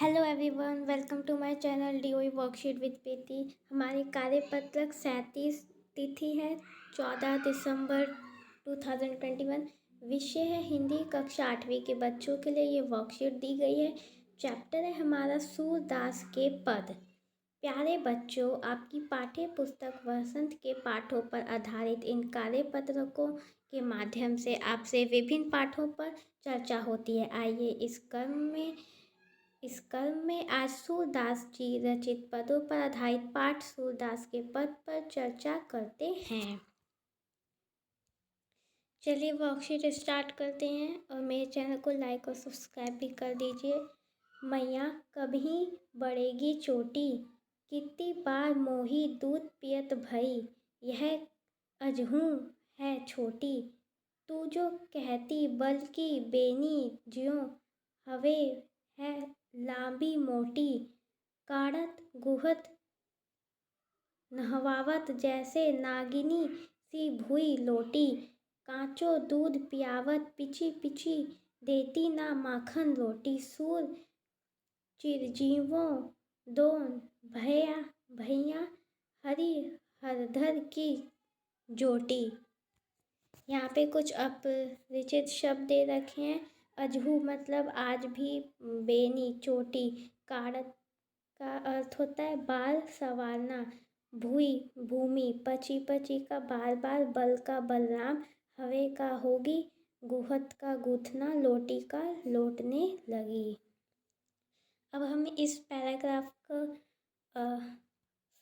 Hello everyone, welcome to my channel DOE worksheet with Preeti. हमारी कार्यपत्रक 37 तिथि है 14 दिसंबर 2021। विषय है हिंदी, कक्षा 8वीं के बच्चों के लिए ये वर्कशीट दी गई है। चैप्टर है हमारा सूरदास के पद। प्यारे बच्चों, आपकी पाठ्य पुस्तक वसंत के पाठों पर आधारित इन कार्यपत्रकों के माध्यम से आपसे विभिन्न पाठों पर चर्चा होती है। आइए इस क्रम में आज सूरदास जी रचित पदों पर आधारित पाठ सूरदास के पद पर चर्चा करते हैं। चलिए वर्कशीट स्टार्ट करते हैं और मेरे चैनल को लाइक और सब्सक्राइब भी कर दीजिए। मैया कभी बढ़ेगी चोटी, कितनी बार मोही दूध पियत भई, यह अजहू है छोटी, तू जो कहती बल्कि बेनी ज्यों हवे है लांबी मोटी, काढ़त गुहत नहवावत जैसे नागिनी सी भुई लोटी, कांचो दूध पियावत पिची पिची देती ना माखन रोटी, सूर चिरजीवों दोन भैया भैया हरि हरधर की जोटी। यहाँ पे कुछ अपरिचित शब्द दे रखे हैं। अजहू मतलब आज भी, बेनी चोटी, काढ़त का अर्थ होता है बाल संवारना, भूई भूमि, पची पची का बार बार, बल का बलराम, हवे का होगी, गुहत का गूथना, लोटी का लौटने लगी। अब हम इस पैराग्राफ का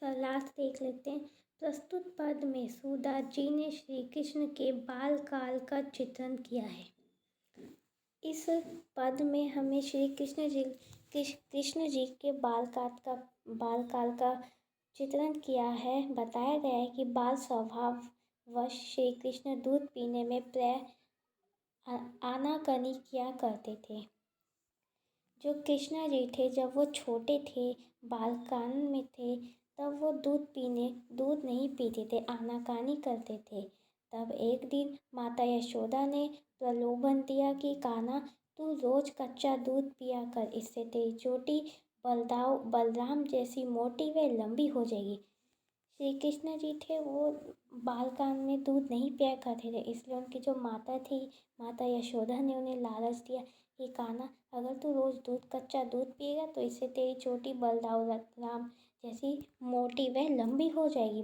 सलाह देख लेते हैं। प्रस्तुत पद में सूरदास जी ने श्री कृष्ण के बाल काल का चित्रण किया है। इस पद में हमें श्री कृष्ण जी के बाल काल का चित्रण किया है। बताया गया है कि बाल स्वभाववश श्री कृष्ण दूध पीने में आनाकानी किया करते थे। जो कृष्णा जी थे, जब वो छोटे थे, बालकान में थे, तब वो दूध नहीं पीते थे, आनाकानी करते थे। तब एक दिन माता यशोदा ने प्रलोभन दिया कि कान्हा, तू रोज कच्चा दूध पिया कर, इससे तेरी चोटी बलराम जैसी मोटी व लंबी हो जाएगी। श्री कृष्ण जी थे, वो बालकाल में दूध नहीं पिया करते थे, इसलिए उनकी जो माता थी, माता यशोदा ने उन्हें लालच दिया कि कान्हा, अगर तू रोज कच्चा दूध पिएगा तो इससे तेरी चोटी बलराम जैसी मोटी व लंबी हो जाएगी।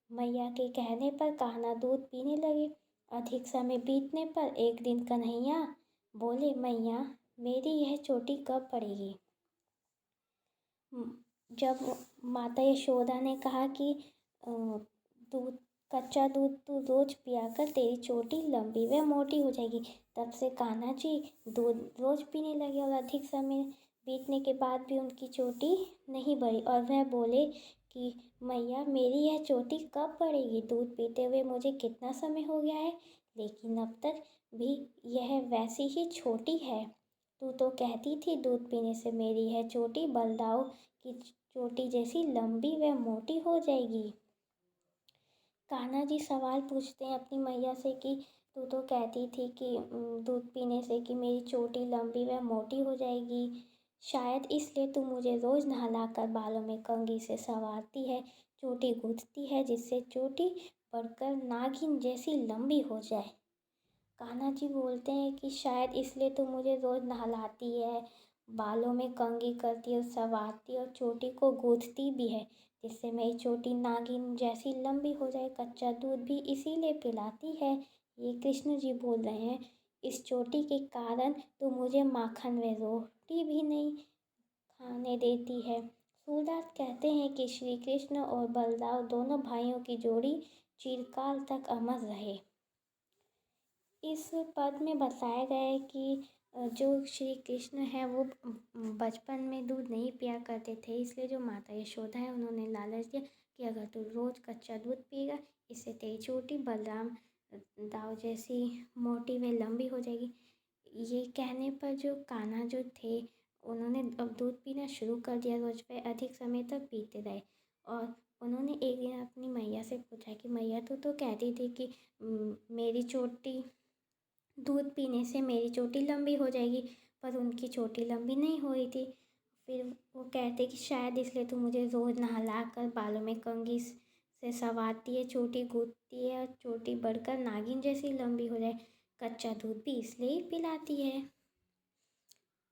मैया के कहने पर कान्हा दूध पीने लगे। अधिक समय बीतने पर एक दिन कन्हैया बोले, मैया मेरी यह चोटी कब पड़ेगी। जब माता यशोदा ने कहा कि कच्चा दूध तू रोज पिया कर, तेरी चोटी लंबी व मोटी हो जाएगी, तब से कान्हा जी दूध रोज पीने लगे और अधिक समय बीतने के बाद भी उनकी चोटी नहीं बढ़ी और वह बोले कि मैया मेरी यह चोटी कब बढ़ेगी, दूध पीते हुए मुझे कितना समय हो गया है, लेकिन अब तक भी यह वैसी ही छोटी है। तू तो कहती थी दूध पीने से मेरी यह चोटी बलदाऊ की चोटी जैसी लंबी व मोटी हो जाएगी। कान्हा जी सवाल पूछते हैं अपनी मैया से कि तू तो कहती थी कि दूध पीने से कि मेरी चोटी लंबी व मोटी हो जाएगी, शायद इसलिए तू मुझे रोज़ नहलाकर बालों में कंघी से संवारती है, चोटी गूंथती है, जिससे चोटी बढ़कर नागिन जैसी लंबी हो जाए। कान्हा जी बोलते हैं कि शायद इसलिए तू मुझे रोज़ नहलाती है, बालों में कंघी करती है, संवारती और चोटी को गूंथती भी है, जिससे मेरी चोटी नागिन जैसी लंबी हो जाए। कच्चा दूध भी इसीलिए पिलाती है। ये कृष्ण जी बोल रहे हैं। इस चोटी के कारण तू मुझे माखन व रोटी भी नहीं खाने देती है। सूरदास कहते हैं कि श्री कृष्ण और बलराम दोनों भाइयों की जोड़ी चिरकाल तक अमर रहे। इस पद में बताया गया है कि जो श्री कृष्ण है वो बचपन में दूध नहीं पिया करते थे, इसलिए जो माता यशोदा है उन्होंने लालच दिया कि अगर तू रोज़ कच्चा दूध पिएगा, इससे तेरी चोटी बलराम दाव जैसी मोटी व लंबी हो जाएगी। ये कहने पर जो कान्हा जो थे, उन्होंने अब दूध पीना शुरू कर दिया, रोज पे अधिक समय तक पीते रहे और उन्होंने एक दिन अपनी मैया से पूछा कि मैया तू तो कहती थी कि मेरी चोटी दूध पीने से मेरी चोटी लंबी हो जाएगी, पर उनकी चोटी लंबी नहीं हो रही थी फिर वो कहते कि शायद इसलिए तू मुझे रोज़ नहला कर बालों में कंघी से संवारती है, चोटी गूंथती है और चोटी बढ़कर नागिन जैसी लंबी हो जाए। कच्चा दूध भी इसलिए ही पिलाती है।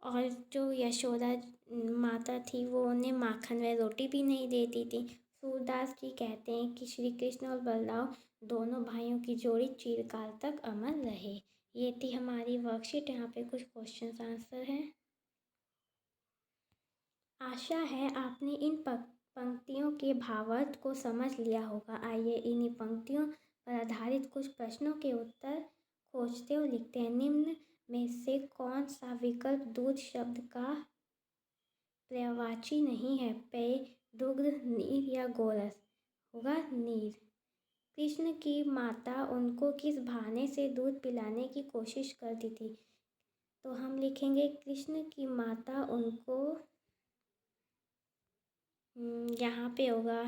और जो यशोदा माता थी वो उन्हें माखन व रोटी भी नहीं देती थी। सूरदास जी कहते हैं कि श्री कृष्ण और बलराम दोनों भाइयों की जोड़ी चिरकाल तक अमर रहे। ये थी हमारी वर्कशीट। यहाँ पे कुछ क्वेश्चन आंसर हैं। आशा है आपने इन पंक्तियों के भावार्थ को समझ लिया होगा। आइए इन्हीं पंक्तियों पर आधारित कुछ प्रश्नों के उत्तर खोजते हुए लिखते हैं। निम्न में से कौन सा विकल्प दूध शब्द का पर्यायवाची नहीं है? पेय, दुग्ध, नीर या गोरस? होगा नीर। कृष्ण की माता उनको किस बहाने से दूध पिलाने की कोशिश करती थी? तो हम लिखेंगे कृष्ण की माता उनको यहाँ पे होगा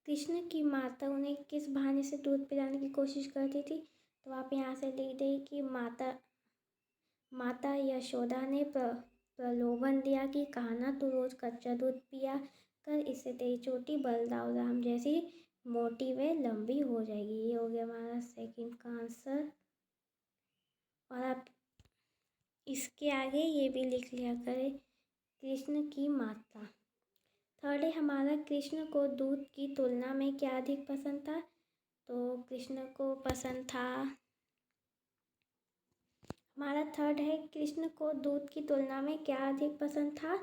कृष्ण की माता उन्हें किस बहाने से दूध पिलाने की कोशिश करती थी? तो आप यहाँ से लिख दें कि माता यशोदा ने प्रलोभन दिया कि कहना तू रोज कच्चा दूध पिया कर, इससे तेरी चोटी बलराम जैसी मोटी व लंबी हो जाएगी। ये हो गया हमारा सेकंड का आंसर। और आप इसके आगे ये भी लिख लिया करें, कृष्ण की माता। थर्ड है हमारा, कृष्ण को दूध की तुलना में क्या अधिक पसंद था? तो कृष्ण को पसंद था, हमारा थर्ड है कृष्ण को दूध की तुलना में क्या अधिक पसंद था?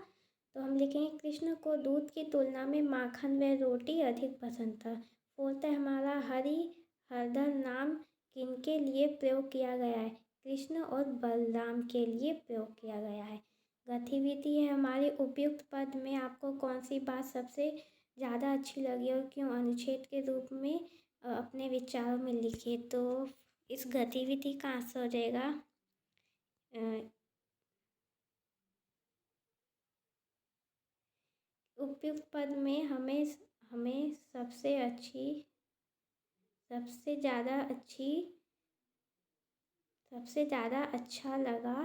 तो हम लिखेंगे कृष्ण को दूध की तुलना में माखन व रोटी अधिक पसंद था। फोर्थ है हमारा, हरि हरदर नाम किनके लिए प्रयोग किया गया है? कृष्ण और बलराम के लिए प्रयोग किया गया है। गतिविधि है हमारी, उपयुक्त पद में आपको कौन सी बात सबसे ज़्यादा अच्छी लगी और क्यों? अनुच्छेद के रूप में अपने विचारों में लिखिए। तो इस गतिविधि का आंसर हो जाएगा उपयुक्त पद में हमें सबसे ज़्यादा अच्छा लगा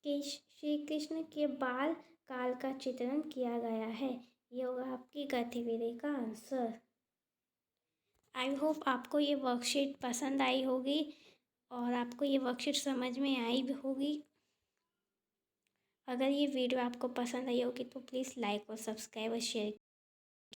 कि श्री कृष्ण के बाल काल का चित्रण किया गया है। ये होगा आपकी गतिविधि का आंसर। आई होप आपको ये वर्कशीट पसंद आई होगी और आपको ये वर्कशीट समझ में आई भी होगी। अगर ये वीडियो आपको पसंद आई होगी तो प्लीज़ लाइक और सब्सक्राइब और शेयर